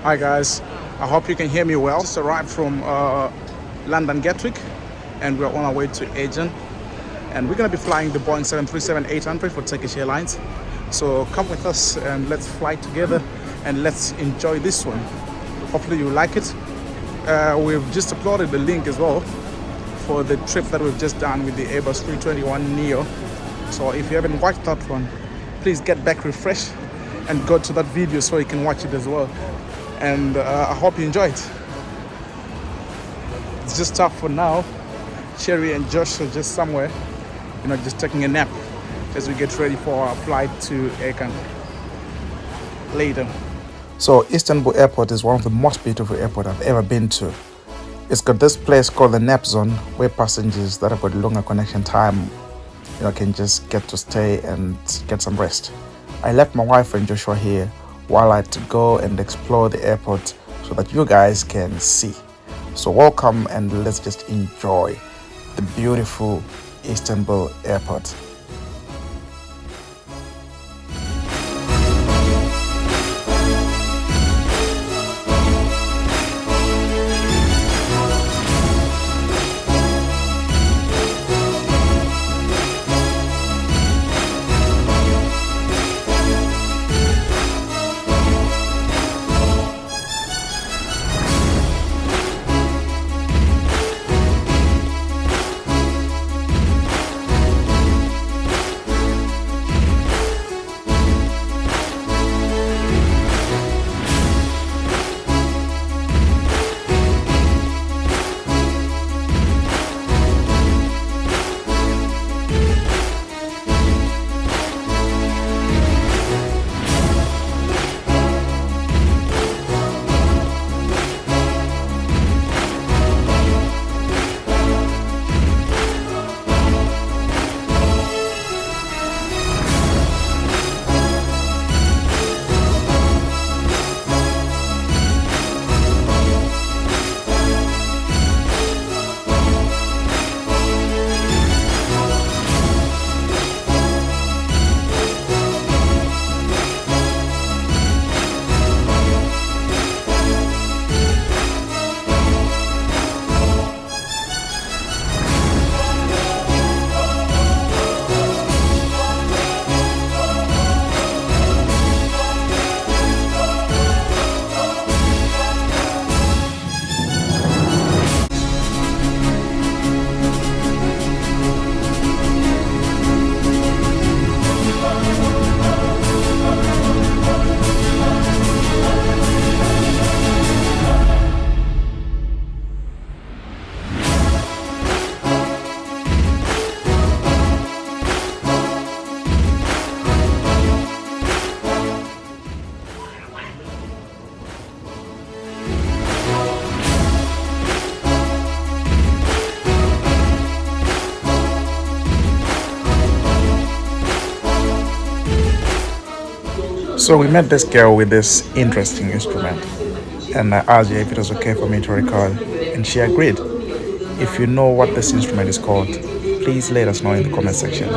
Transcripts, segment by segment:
Hi guys, I hope you can hear me well. Just arrived from London Gatwick and we're on our way to Ercan, and we're going to be flying the Boeing 737-800 for Turkish Airlines. So come with us and let's fly together and let's enjoy this one. Hopefully you like it. We've just uploaded the link as well for the trip that we've just done with the Airbus 321neo. So if you haven't watched that one, please get back refreshed and go to that video so you can watch it as well. And I hope you enjoy it. It's just tough for now. Sherry and Josh are just somewhere, just taking a nap as we get ready for our flight to Ercan later. So Istanbul airport is one of the most beautiful airports I've ever been to. It's got this place called the nap zone where passengers that have got longer connection time can just get to stay and get some rest. I left my wife and Joshua here while I had to go and explore the airport so that you guys can see. So welcome and let's just enjoy the beautiful Istanbul airport. So we met this girl with this interesting instrument, and I asked her if it was okay for me to record, and she agreed. If you know what this instrument is called, please let us know in the comment section.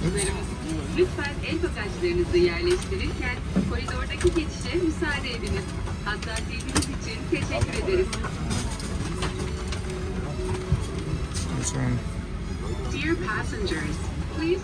yolcularımız. Lütfen el bagajlarınızı yerleştirirken koridordaki geçişe müsaade ediniz. Hassasiyetiniz için teşekkür ederiz. Dear passengers, please.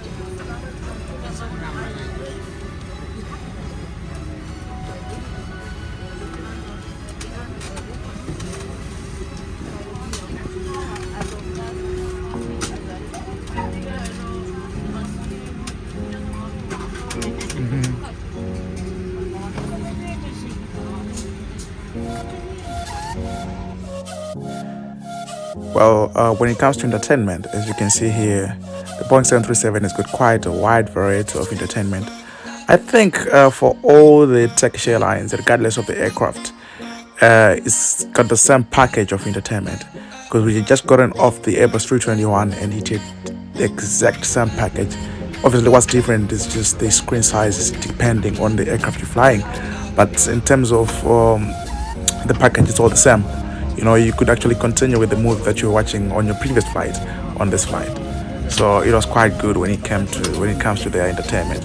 Well, when it comes to entertainment, as you can see here, the Boeing 737 has got quite a wide variety of entertainment. I think for all the Turkish airlines, regardless of the aircraft, it's got the same package of entertainment, because we just gotten off the Airbus 321 and it had the exact same package. Obviously, what's different is just the screen sizes depending on the aircraft you're flying, but in terms of the package, it's all the same. You know, you could actually continue with the movie that you were watching on your previous flight on this flight. So it was quite good when it comes to their entertainment.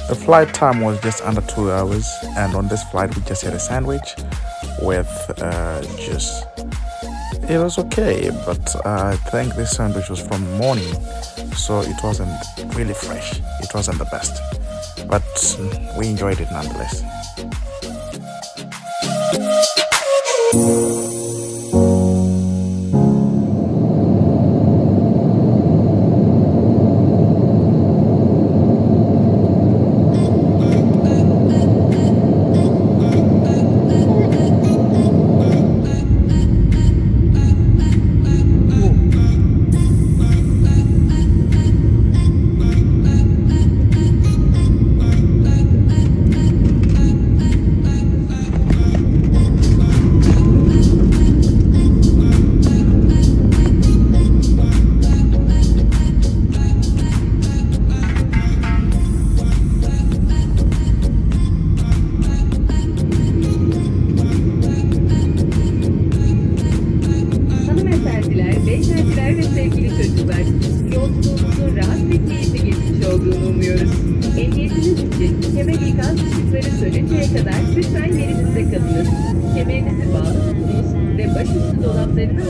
The flight time was just under 2 hours, and on this flight we just had a sandwich with juice. It was okay, but I think this sandwich was from morning, so it wasn't really fresh. It wasn't the best. but we enjoyed it nonetheless. Hanımefendiler, beyefendiler ve sevgili çocuklar, yolculuğumuzun rahat ve keyifli geçmiş olduğunu umuyoruz. Emniyetiniz için kemer ikaz ışıkları sönünceye kadar lütfen yerinizde kalınız. Kemerinizi bağlı tutunuz ve başüstü dolaplarını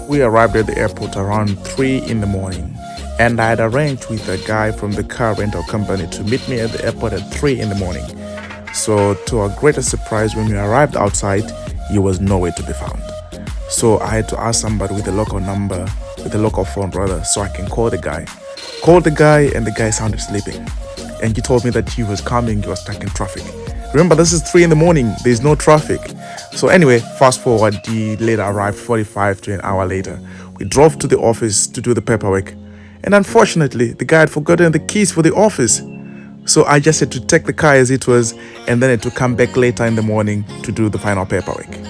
We arrived at the airport around 3 in the morning, and I had arranged with a guy from the car rental company to meet me at the airport at 3 in the morning. So to our greatest surprise, when we arrived outside, he was nowhere to be found. So I had to ask somebody with a local number, with a local phone rather, so I can call the guy. Called the guy and the guy sounded sleeping. And he told me that he was coming, he was stuck in traffic. Remember, this is 3 in the morning, there's no traffic. So anyway, fast forward, he later arrived 45 to an hour later. We drove to the office to do the paperwork. And unfortunately, the guy had forgotten the keys for the office. So I just had to take the car as it was, and then had to come back later in the morning to do the final paperwork. Like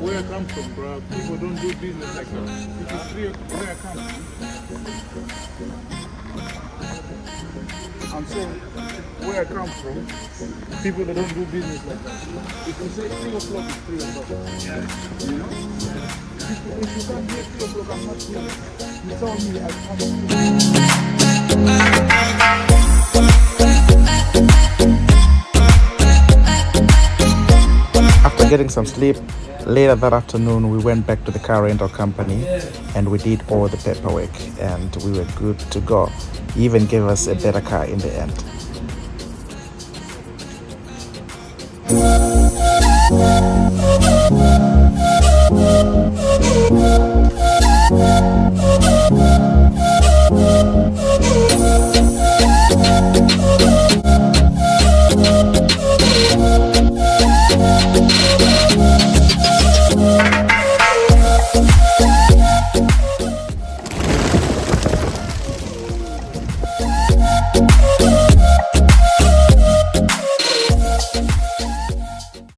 where I come from, bro. People don't do business like that. If it's real, where I come from. I'm saying where I come from, people that don't do business like that. If you say 3 o'clock, it's 3 o'clock. Yeah. You know? If you come here 3 o'clock, I'm not here. You tell me I come After getting some sleep, later that afternoon we went back to the car rental company and we did all the paperwork and we were good to go. He even gave us a better car in the end.